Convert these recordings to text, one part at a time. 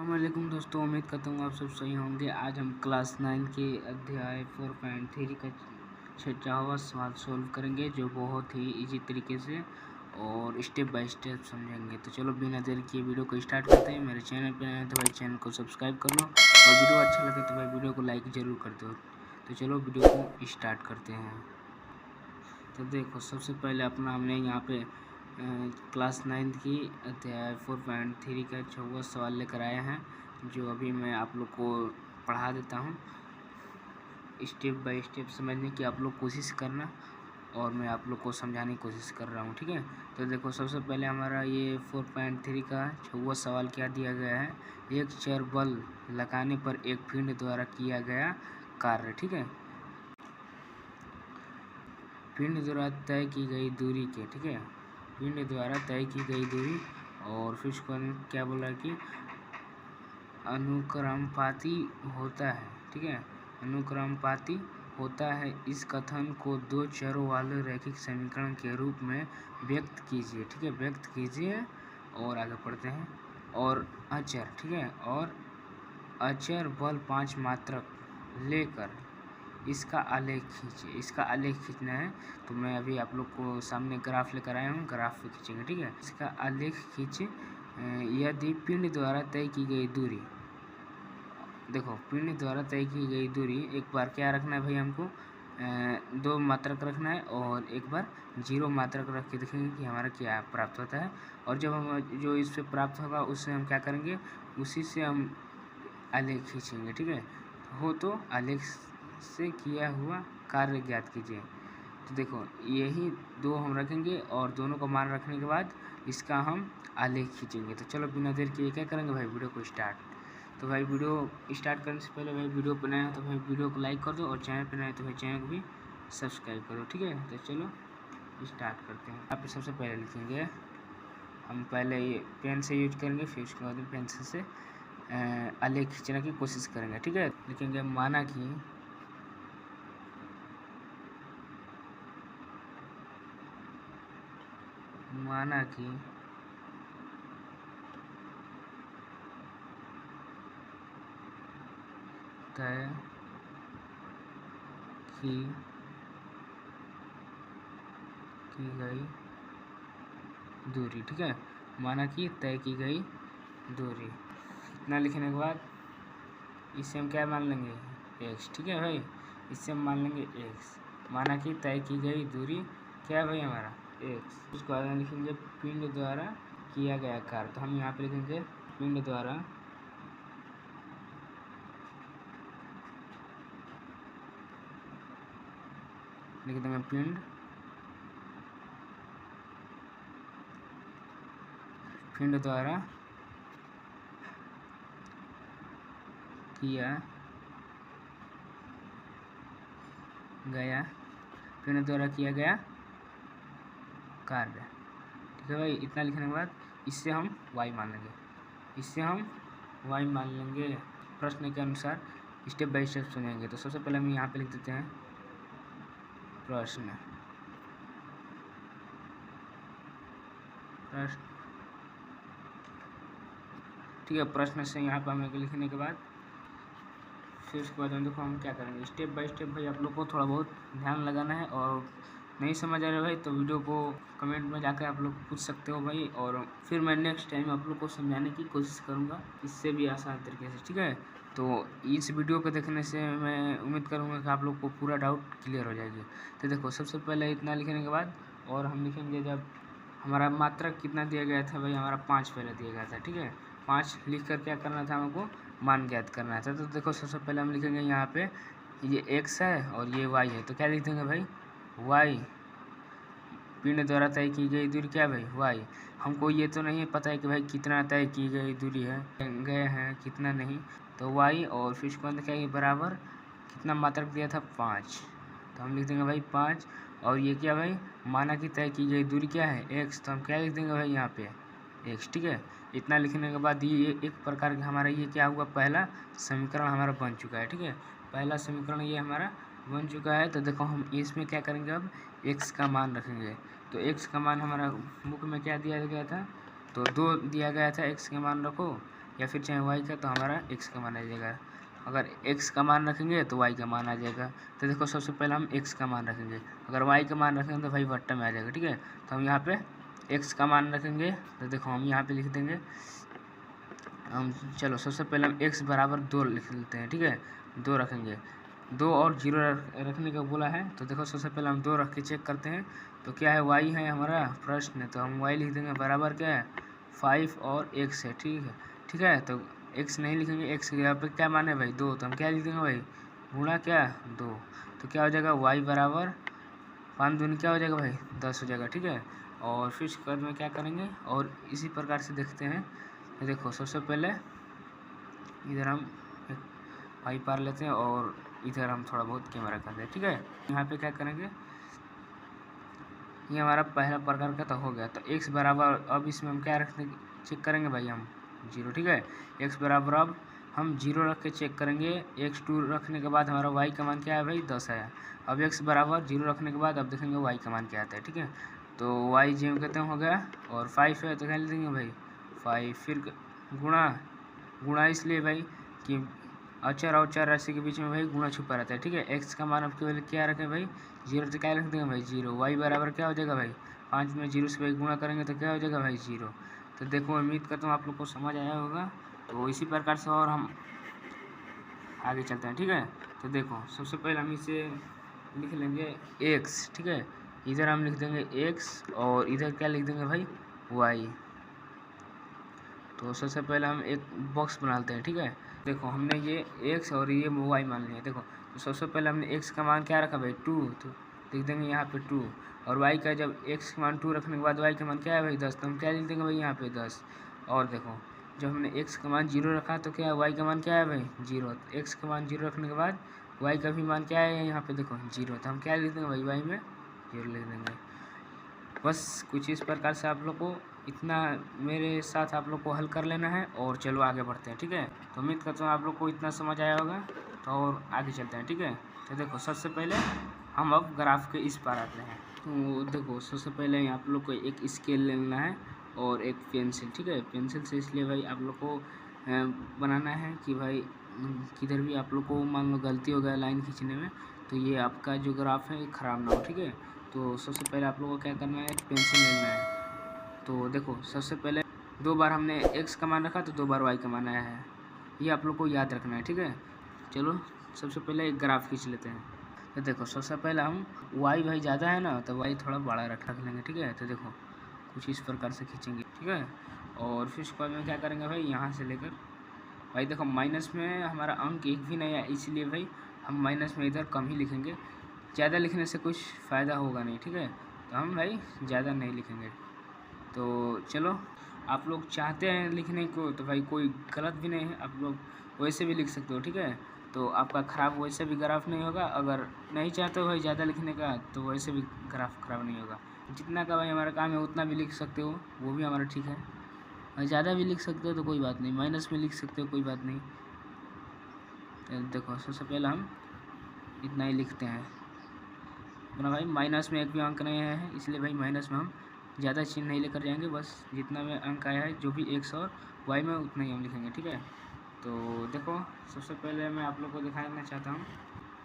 अस्सलामुअलैकुम दोस्तों, उम्मीद करता हूँ आप सब सही होंगे। आज हम क्लास 9 के अध्याय 4.3 का 6वां सवाल सोल्व करेंगे, जो बहुत ही इजी तरीके से और स्टेप बाय स्टेप समझेंगे। तो चलो बिना देर किए वीडियो को स्टार्ट करते हैं। मेरे चैनल पर आए तो भाई चैनल को सब्सक्राइब कर लो और वीडियो अच्छा लगे तो भाई वीडियो को लाइक ज़रूर कर दो। तो चलो वीडियो को स्टार्ट करते हैं। तो देखो, सबसे पहले अपना हमने यहाँ पे क्लास 9 की अध्याय 4.3 का 6वां सवाल लेकर आए हैं, जो अभी मैं आप लोग को पढ़ा देता हूँ। स्टेप बाय स्टेप समझने की आप लोग कोशिश करना और मैं आप लोग को समझाने की कोशिश कर रहा हूँ, ठीक है। तो देखो, सबसे पहले हमारा ये 4.3 का 6वां सवाल क्या दिया गया है। एक चर बल लगाने पर एक पिंड द्वारा किया गया कार्य, ठीक है। पिंड द्वारा तय की गई दूरी के, ठीक है, पिंड द्वारा तय की गई दूरी। और फिर उसको क्या बोला कि अनुक्रमपाती होता है, ठीक है, अनुक्रमपाती होता है। इस कथन को दो चरों वाले रैखिक समीकरण के रूप में व्यक्त कीजिए, ठीक है, व्यक्त कीजिए। और आगे पढ़ते हैं। और अचर, ठीक है, और अचर बल 5 मात्रक लेकर इसका आलेख खींचिए। इसका आलेख खींचना है तो मैं अभी आप लोग को सामने ग्राफ लेकर आया हूँ, ग्राफ पे खींचेंगे, ठीक है। इसका आलेख खींचे। यदि पिंड द्वारा तय की गई दूरी, देखो, पिंड द्वारा तय की गई दूरी एक बार क्या रखना है भाई, हमको 2 मात्रक रखना है और एक बार 0 मात्रक रख के देखेंगे कि हमारा क्या प्राप्त होता है। और जब हम जो इससे प्राप्त होगा उससे हम क्या करेंगे, उसी से हम आलेख खींचेंगे, ठीक है। हो तो आलेख से किया हुआ कार्य ज्ञात कीजिए। तो देखो, यही 2 हम रखेंगे और दोनों को मान रखने के बाद इसका हम आलेख खींचेंगे। तो चलो बिना देर किए क्या करेंगे भाई, वीडियो को स्टार्ट। तो भाई वीडियो स्टार्ट करने से पहले भाई वीडियो पर नया है तो भाई वीडियो को लाइक कर दो और चैनल पर नया है तो भाई चैनल को भी सब्सक्राइब करो, ठीक है। तो चलो स्टार्ट करते हैं। यहाँ पे सबसे पहले लिखेंगे, हम पहले ये पेन से यूज करेंगे, फिर उसके बाद पेंसिल से आलेख खींचने की कोशिश करेंगे, ठीक है। लिखेंगे माना कि तय की गई दूरी, ठीक है, माना कि तय की गई दूरी। इतना लिखने के बाद इससे हम क्या मान लेंगे, x, ठीक है भाई, इससे हम मान लेंगे x। माना कि तय की गई दूरी क्या है भाई, हमारा x। उसके बाद हम लिखेंगे पिंड द्वारा किया गया कार्य। तो हम यहाँ पे लिखेंगे पिंड द्वारा लिख देंगे पिंड द्वारा किया गया, पिंड द्वारा किया गया कार्य, ठीक है भाई। इतना लिखने के बाद इससे हम y मान लेंगे, इससे हम y मान लेंगे। प्रश्न के अनुसार स्टेप बाय स्टेप सुनेंगे। तो सबसे पहले हम यहाँ पे लिख देते हैं प्रश्न, ठीक है। प्रश्न से यहाँ पर हमें लिखने के बाद फिर उसके बाद देखो हम क्या करेंगे, स्टेप बाय स्टेप भाई आप लोग को थोड़ा बहुत ध्यान लगाना है। और नहीं समझ आ रहा भाई तो वीडियो को कमेंट में जाकर आप लोग पूछ सकते हो भाई, और फिर मैं नेक्स्ट टाइम आप लोग को समझाने की कोशिश करूँगा इससे भी आसान तरीके से, ठीक है। तो इस वीडियो को देखने से मैं उम्मीद करूँगा कि आप लोग को पूरा डाउट क्लियर हो जाएगी। तो देखो, सबसे पहले इतना लिखने के बाद और हम लिखेंगे, जब हमारा मात्रक कितना दिया गया था भाई, हमारा 5 पहले दिया गया था, ठीक है। 5 लिख कर क्या करना था, हमको मान ज्ञात करना था। तो देखो, सबसे पहले हम लिखेंगे यहाँ पे ये x है और ये y है। तो क्या लिख देंगे भाई, y, पिंड द्वारा तय की गई दूरी क्या भाई, y। हमको ये तो नहीं पता है कि भाई कितना तय की गई दूरी है, गए हैं कितना नहीं, तो y और फिर उसके अंदर क्या है, बराबर कितना मात्रक दिया था, 5। तो हम लिख देंगे भाई 5। और ये क्या भाई, माना कि तय की गई दूरी क्या है, x। तो हम क्या लिख देंगे भाई यहाँ पे x, ठीक है। इतना लिखने के बाद ये एक प्रकार का हमारा ये क्या हुआ, पहला समीकरण हमारा बन चुका है, ठीक है। पहला समीकरण ये हमारा बन चुका है। तो देखो, हम इसमें क्या करेंगे, अब x का मान रखेंगे। तो x का मान हमारा बुक में क्या दिया गया था, तो 2 दिया गया था, x का मान रखो। या फिर चाहे वाई का, तो हमारा एक्स का मान आ जाएगा। अगर एक्स का मान रखेंगे तो वाई का मान आ जाएगा। तो देखो सबसे पहले हम एक्स का मान रखेंगे, अगर वाई का मान रखेंगे तो भाई बट्टा में आ जाएगा, ठीक है। तो हम यहाँ पे एक्स का मान रखेंगे, तो देखो हम यहाँ पे लिख देंगे हम, चलो सबसे पहले हम एक्स बराबर 2 लिख लेते हैं, ठीक है। 2 रखेंगे, 2 और 0 रखने का बोला है, तो देखो सबसे पहले हम 2 रख के चेक करते हैं। तो क्या है, वाई है हमारा प्रश्न, तो हम वाई लिख देंगे बराबर क्या है 5 और x है, ठीक है। तो x नहीं लिखेंगे, x यहाँ पे क्या मान है भाई 2, तो हम क्या लिख देंगे भाई गुणा क्या 2। तो क्या हो जाएगा y बराबर 5 दूनी क्या हो जाएगा भाई 10 हो जाएगा, ठीक है। और फिर इसके बाद में क्या करेंगे, और इसी प्रकार से देखते हैं। तो देखो सबसे पहले इधर हम वाई पार लेते हैं और इधर हम थोड़ा बहुत कैमरा करते हैं, ठीक है। यहाँ पे क्या करेंगे, ये हमारा पहला प्रकार का तो हो गया। तो x बराबर, अब इसमें हम क्या रखते चेक करेंगे भाई हम 0, ठीक है। x बराबर अब हम 0 रख के चेक करेंगे, x2 रखने के बाद हमारा y का मान क्या है भाई 10 आया। अब x बराबर 0 रखने के बाद अब देखेंगे y का मान क्या आता है, ठीक है। तो y जो कहते हैं हो गया, और 5 है तो क्या लिख देंगे भाई 5, फिर गुणा इसलिए भाई कि अचर और चर राशि के बीच में भाई गुणा छुपा रहता है, ठीक है। x का मान अब केवल क्या रखें भाई 0, तो क्या रख देंगे भाई 0। y बराबर क्या हो जाएगा भाई 5 में 0 से भाई गुणा करेंगे तो क्या हो जाएगा भाई 0। तो देखो उम्मीद करता हूँ आप लोग को समझ आया होगा। तो इसी प्रकार से और हम आगे चलते हैं, ठीक है। तो देखो सबसे पहले हम इसे लिख लेंगे x, ठीक है। इधर हम लिख देंगे x और इधर क्या लिख देंगे भाई y। तो सबसे पहले हम एक बॉक्स बना लेते हैं, ठीक है। देखो हमने ये x और ये y मान लिया। देखो तो सबसे पहले हमने x का मान क्या रखा भाई 2, तो लिख देंगे यहाँ पे 2, और y का जब x का मान 2 रखने के बाद y का मान क्या है भाई 10, तो हम क्या लिख देंगे भाई यहाँ पे 10। और देखो जब हमने x का मान 0 रखा तो क्या है y का मान क्या है भाई 0, तो x का मान 0 रखने के बाद y का भी मान क्या है यहाँ पे देखो 0, तो हम क्या लिख देंगे भाई y में 0 लिख देंगे। बस कुछ इस प्रकार से आप लोग को इतना मेरे साथ आप लोग को हल कर लेना है, और चलो आगे बढ़ते हैं, ठीक है। तो उम्मीद करता हूँ आप लोग को इतना समझ आया होगा, तो और आगे चलते हैं, ठीक है। तो देखो सबसे पहले हम अब ग्राफ के इस पार आते हैं। तो देखो सबसे पहले आप लोग को एक स्केल लेना है और एक पेंसिल, ठीक है। पेंसिल से इसलिए भाई आप लोग को बनाना है कि भाई किधर भी आप लोग को मान लो गलती हो गया लाइन खींचने में, तो ये आपका जो ग्राफ है ख़राब ना हो, ठीक है। तो सबसे पहले आप लोगों को क्या करना है, पेंसिल लेना है। तो देखो सबसे पहले 2 बार हमने x का मान रखा तो 2 बार y का मान आया है, ये आप लोग को याद रखना है, ठीक है। चलो सबसे पहले एक ग्राफ खींच लेते हैं। तो देखो सबसे पहले हम y भाई ज़्यादा है ना, तो y थोड़ा बड़ा रख लेंगे, ठीक है। तो देखो कुछ इस प्रकार से खींचेंगे, ठीक है। और फिर उसके बाद में क्या करेंगे भाई, यहाँ से लेकर भाई देखो माइनस में हमारा अंक एक भी नहीं है, इसलिए भाई हम माइनस में इधर कम ही लिखेंगे, ज़्यादा लिखने से कुछ फ़ायदा होगा नहीं, ठीक है। तो हम भाई ज़्यादा नहीं लिखेंगे। तो चलो आप लोग चाहते हैं लिखने को तो भाई कोई गलत भी नहीं है, आप लोग वैसे भी लिख सकते हो, ठीक है। तो आपका ख़राब वैसे भी ग्राफ नहीं होगा, अगर नहीं चाहते हो भाई ज़्यादा लिखने का तो वैसे भी ग्राफ ख़राब नहीं होगा। जितना का भाई हमारा काम है उतना भी लिख सकते हो, वो भी हमारा ठीक है। और ज़्यादा भी लिख सकते हो तो कोई बात नहीं, माइनस में लिख सकते हो कोई बात नहीं। तो देखो सबसे पहले हम इतना ही लिखते हैं अपना भाई, माइनस में एक भी अंक नहीं आया है, इसलिए भाई माइनस में हम ज़्यादा चिन्ह नहीं लेकर जाएंगे, बस जितना में अंक आया है जो भी x और y में उतना ही हम लिखेंगे, ठीक है। तो देखो सबसे पहले मैं आप लोग को दिखाना चाहता हूँ।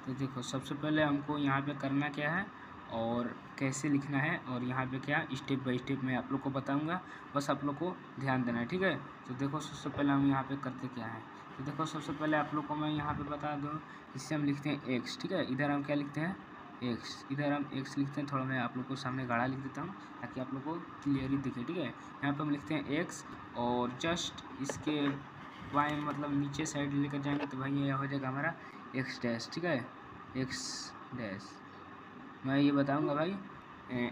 तो देखो सबसे पहले हमको यहाँ पे करना क्या है और कैसे लिखना है, और यहाँ पे क्या स्टेप बाय स्टेप मैं आप लोग को बताऊँगा, बस आप लोग को ध्यान देना है, ठीक है। तो देखो सबसे पहले हम यहाँ पर करते क्या है, तो देखो सबसे पहले आप लोग को मैं यहाँ पर बता दूँ, इससे हम लिखते हैं x, ठीक है। इधर हम क्या लिखते हैं x, इधर हम x लिखते हैं, थोड़ा मैं आप लोग को सामने गाढ़ा लिख देता हूँ ताकि आप लोग को क्लियरली दिखे, ठीक है। यहाँ पे हम लिखते हैं x, और जस्ट इसके बाएं मतलब नीचे साइड लेकर जाएंगे तो भाई ये हो जाएगा हमारा x डैश, ठीक है। x डैश मैं ये बताऊँगा भाई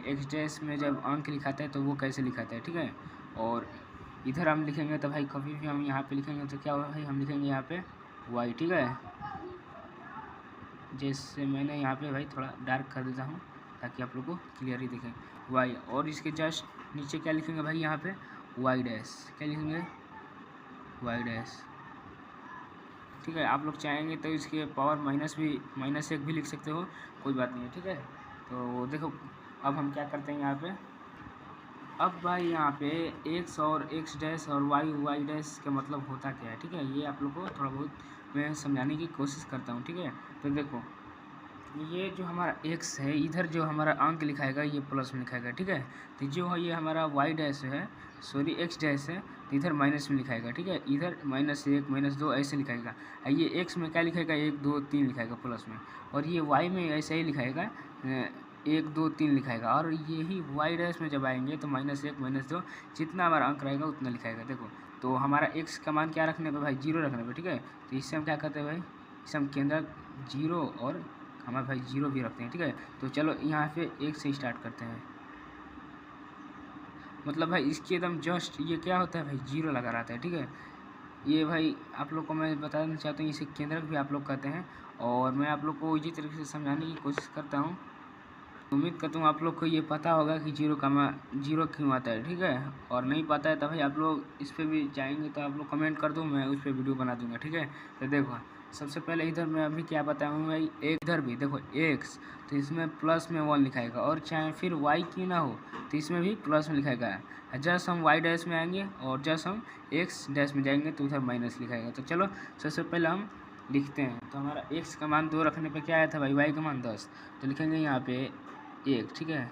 x डैश में जब अंक लिखाता है तो वो कैसे लिखाता है, ठीक है। और इधर हम लिखेंगे तो भाई कभी भी हम यहाँ पे लिखेंगे तो क्या होगा भाई, हम लिखेंगे यहाँ पे y, ठीक है। जैसे मैंने यहाँ पे भाई थोड़ा डार्क कर देता हूँ ताकि आप लोग को क्लियरली दिखे y, और इसके जस्ट नीचे क्या लिखेंगे भाई यहाँ पे y डैश, क्या लिखेंगे y डैश, ठीक है। आप लोग चाहेंगे तो इसके पावर -1 भी लिख सकते हो, कोई बात नहीं है, ठीक है। तो देखो अब हम क्या करते हैं यहाँ पे, अब भाई यहाँ पे एक्स और एक्स डैश और वाई वाई डैश का मतलब होता क्या है, ठीक है। ये आप लोग को थोड़ा बहुत मैं समझाने की कोशिश करता हूँ, ठीक है। तो देखो ये जो हमारा x है, इधर जो हमारा अंक लिखाएगा ये प्लस में लिखाएगा, ठीक है। तो जो है ये हमारा y डैश है, सॉरी x डैश है, तो इधर माइनस में लिखाएगा, ठीक है। इधर -1 -2 ऐसे लिखाएगा। ये x में क्या लिखाएगा, 1 2 3 लिखाएगा प्लस में। और ये y में ऐसे ही लिखाएगा 1 2 3 लिखाएगा। और यही y डैश में जब आएंगे तो -1 -2 जितना हमारा अंक रहेगा उतना लिखाएगा। देखो तो हमारा x का मान क्या रखने पे भाई, 0 रखने पे, ठीक है। तो इससे हम क्या करते हैं भाई, इससे हम केंद्र 0 और हमारे भाई 0 भी रखते हैं, ठीक है। तो चलो यहाँ पे 1 से स्टार्ट करते हैं। मतलब भाई इसके एकदम जस्ट ये क्या होता है भाई, 0 लगा रहता है, ठीक है। ये भाई आप लोग को मैं बताना चाहता हूँ, इसे केंद्रक भी आप लोग कहते हैं। और मैं आप लोग को इसी तरीके से समझाने की कोशिश करता हूँ। उम्मीद करता हूँ आप लोग को ये पता होगा कि 0 क्यों आता है, ठीक है। और नहीं पता है तो भाई आप लोग इस पर भी जाएंगे तो आप लोग कमेंट कर दो, मैं उस पर वीडियो बना दूंगा, ठीक है। तो देखो सबसे पहले इधर मैं अभी क्या बताऊँ भाई, इधर भी देखो x, तो इसमें प्लस में 1 लिखाएगा। और चाहे फिर y की ना हो तो इसमें भी प्लस में लिखाएगा। जस्ट हम y डैश में आएंगे और जस्ट हम x डैश में जाएंगे तो उधर माइनस लिखाएगा। तो चलो सबसे पहले हम लिखते हैं। तो हमारा x का मान 2 रखने पे क्या आया था भाई, y का मान 10। तो लिखेंगे यहाँ पे 1, ठीक है,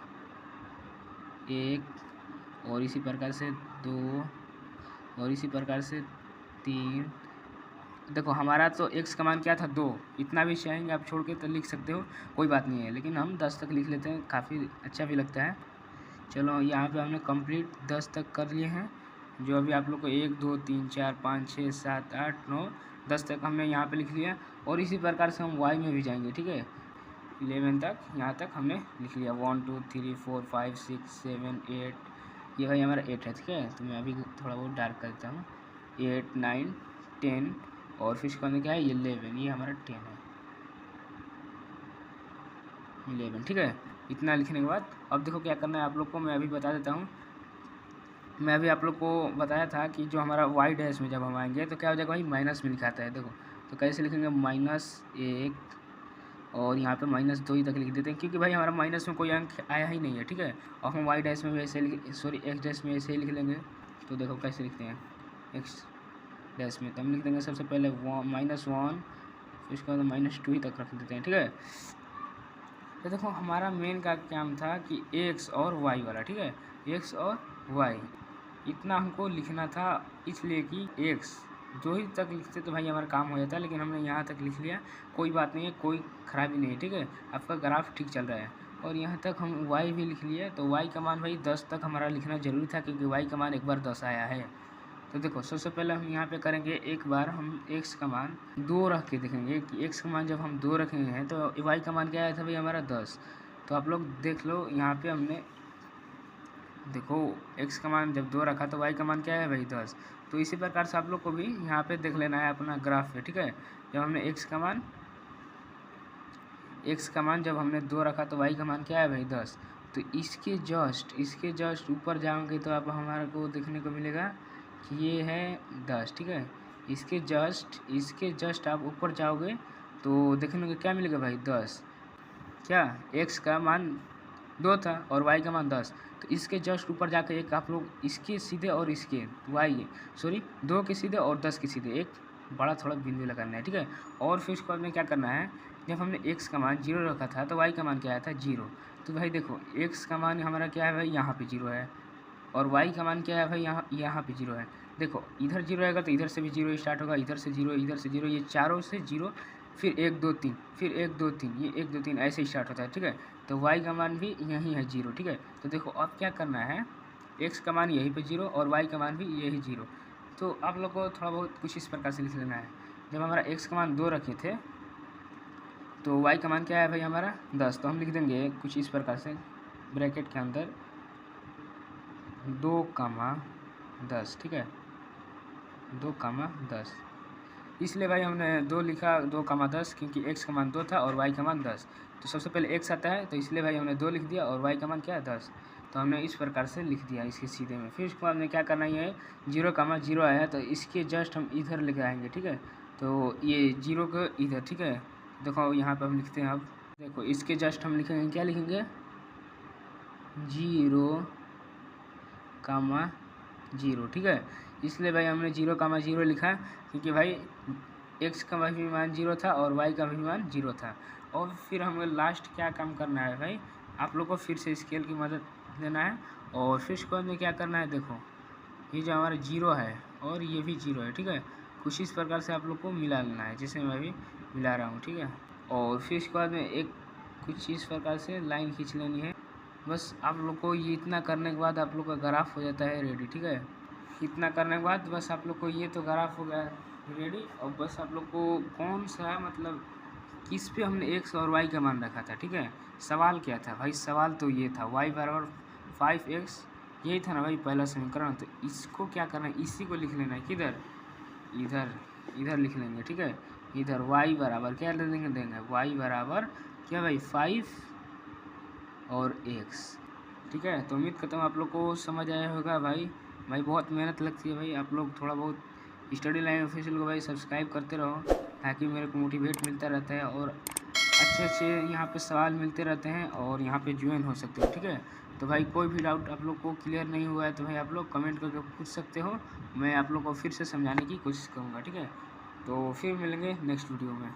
1 और इसी प्रकार से 2 और इसी प्रकार से 3। देखो हमारा तो x का मान क्या था, 2। इतना भी चाहेंगे आप छोड़ के तो लिख सकते हो, कोई बात नहीं है। लेकिन हम 10 तक लिख लेते हैं, काफ़ी अच्छा भी लगता है। चलो यहाँ पे हमने कंप्लीट 10 तक कर लिए हैं। जो अभी आप लोग को 1 2 3 4 5 6 7 8 9 10 तक हमने यहाँ पे लिख लिया। और इसी प्रकार से हम y में भी जाएंगे, ठीक है। 11 तक यहाँ तक हमने लिख लिया, 1 2 3 4 5 6 7 8। ये भाई हमारा 8 है, ठीक है। तो मैं अभी थोड़ा बहुत डार्क कर देता हूँ। 8 9 10 और फिर इसके अंदर क्या है, 11, ये हमारा 10 है, 11, ठीक है। इतना लिखने के बाद अब देखो क्या करना है आप लोग को, मैं अभी बता देता हूँ। मैं अभी आप लोग को बताया था कि जो हमारा y डैश में जब हम आएंगे तो क्या हो जाएगा भाई, माइनस में लिखाता है। देखो तो कैसे लिखेंगे, -1 और यहाँ पे -2 ही तक लिख देते हैं, क्योंकि भाई हमारा माइनस में कोई अंक आया ही नहीं है, ठीक है। और हम y डैश में भी ऐसे सॉरी x डैश में ऐसे ही लिख लेंगे। तो देखो कैसे लिखते हैं x डैश में, तो हम लिख देंगे सबसे पहले -1, फिर उसके बाद -2 ही तक रख देते हैं, ठीक है। तो देखो हमारा मेन का काम था कि x और y वाला, ठीक है, x और y इतना हमको लिखना था। इसलिए कि x 2 ही तक लिखते तो भाई हमारा काम हो जाता, लेकिन हमने यहाँ तक लिख लिया, कोई बात नहीं है, कोई ख़राबी नहीं है, ठीक है। आपका ग्राफ ठीक चल रहा है। और यहाँ तक हम y भी लिख लिए। तो y का मान भाई 10 तक हमारा लिखना ज़रूरी था, क्योंकि y का मान एक बार 10 आया है। तो देखो सबसे पहले हम यहाँ पे करेंगे, एक बार हम x का मान 2 रख के देखेंगे कि x का मान जब हम 2 रखेंगे हैं तो y का मान क्या आया था भाई हमारा 10। तो आप लोग देख लो यहाँ पे हमने देखो x का मान जब 2 रखा तो y का मान क्या है भाई 10। तो इसी प्रकार से आप लोग को भी यहाँ पे देख लेना है अपना ग्राफ पे, ठीक है। जब हमने x का मान जब हमने 2 रखा तो y का मान क्या है भाई 10। तो इसके जस्ट ऊपर जाओगे तो आप हमारे को देखने को मिलेगा कि ये है 10, ठीक है। इसके जस्ट आप ऊपर जाओगे तो देखने को क्या मिलेगा भाई 10। क्या, x का मान 2 था और y का मान 10। तो इसके जस्ट ऊपर जाकर एक आप लोग इसके सीधे और इसके सॉरी 2 के सीधे और 10 के सीधे एक बड़ा थोड़ा बिंदु लगाना है, ठीक है। और फिर उसके बाद में क्या करना है, जब हमने x का मान 0 रखा था तो y का मान क्या आया था 0। तो भाई देखो x का मान हमारा क्या है भाई, यहाँ पे 0 है। और y का मान क्या है भाई, यहाँ पे 0 है। देखो इधर 0 आएगा तो इधर से भी 0 स्टार्ट होगा, इधर से 0 इधर से 0, ये चारों से 0, फिर 1 2 3, फिर 1 2 3, ये 1 2 3 ऐसे स्टार्ट होता है, ठीक है। तो y का मान भी यहीं है 0, ठीक है। तो देखो अब क्या करना है, x का मान यहीं पे 0 और y का मान भी यही 0। तो आप लोग को थोड़ा बहुत कुछ इस प्रकार से लिख लेना है। जब हमारा x का मान 2 रखे थे तो y का मान क्या है भाई हमारा 10। तो हम लिख देंगे कुछ इस प्रकार से ब्रैकेट के अंदर 2, 10, ठीक है, 2, 10। इसलिए भाई हमने 2 लिखा, 2, 10, क्योंकि x का मान 2 था और y का मान 10। तो सबसे पहले x आता है तो इसलिए भाई हमने 2 लिख दिया और y का मान क्या है 10। तो हमने इस प्रकार से लिख दिया इसके सीधे में। फिर उसके बाद में क्या करना है, 0, 0 आया तो इसके जस्ट हम इधर लेके आएंगे, ठीक है। तो ये 0 को इधर, ठीक है। देखो यहाँ पर हम लिखते हैं, अब देखो इसके जस्ट हम लिखेंगे, क्या लिखेंगे 0 कामा 0, ठीक है। इसलिए भाई हमने 0,0 लिखा क्योंकि भाई x का भी मान 0 था और y का भी मान 0 था। और फिर हमें लास्ट क्या काम करना है भाई, आप लोग को फिर से स्केल की मदद लेना है और फिर उसके बाद में क्या करना है, देखो ये जो हमारा 0 है और ये भी 0 है, ठीक है। कुछ इस प्रकार से आप लोग को मिला लेना है, जैसे मैं भी मिला रहा हूँ, ठीक है। और फिर इसके बाद में एक कुछ इस प्रकार से लाइन खींच लेनी है। बस आप लोग को ये इतना करने के बाद आप लोग का ग्राफ हो जाता है रेडी, ठीक है। इतना करने के बाद बस आप लोग को ये तो ग्राफ हो गया रेडी। और बस आप लोग को कौन सा मतलब किस पे हमने x और y का मान रखा था, ठीक है। सवाल क्या था भाई, सवाल तो ये था y बराबर 5x, यही था ना भाई पहला समीकरण। तो इसको क्या करना है, इसी को लिख लेना है, किधर, इधर लिख लेंगे, ठीक है। इधर y बराबर क्या देंगे y बराबर क्या भाई 5 और x, ठीक है। तो उम्मीद करता हूँ आप लोग को समझ आया होगा भाई बहुत मेहनत लगती है भाई। आप लोग थोड़ा बहुत स्टडी लाइन ऑफिशियल को भाई सब्सक्राइब करते रहो ताकि मेरे को मोटिवेट मिलता रहता है और अच्छे यहाँ पे सवाल मिलते रहते हैं और यहाँ पे ज्वाइन हो सकते हो, ठीक है। तो भाई कोई भी डाउट आप लोग को क्लियर नहीं हुआ है तो भाई आप लोग कमेंट करके पूछ सकते हो, मैं आप लोग को फिर से समझाने की कोशिश करूँगा, ठीक है। तो फिर मिलेंगे नेक्स्ट वीडियो में।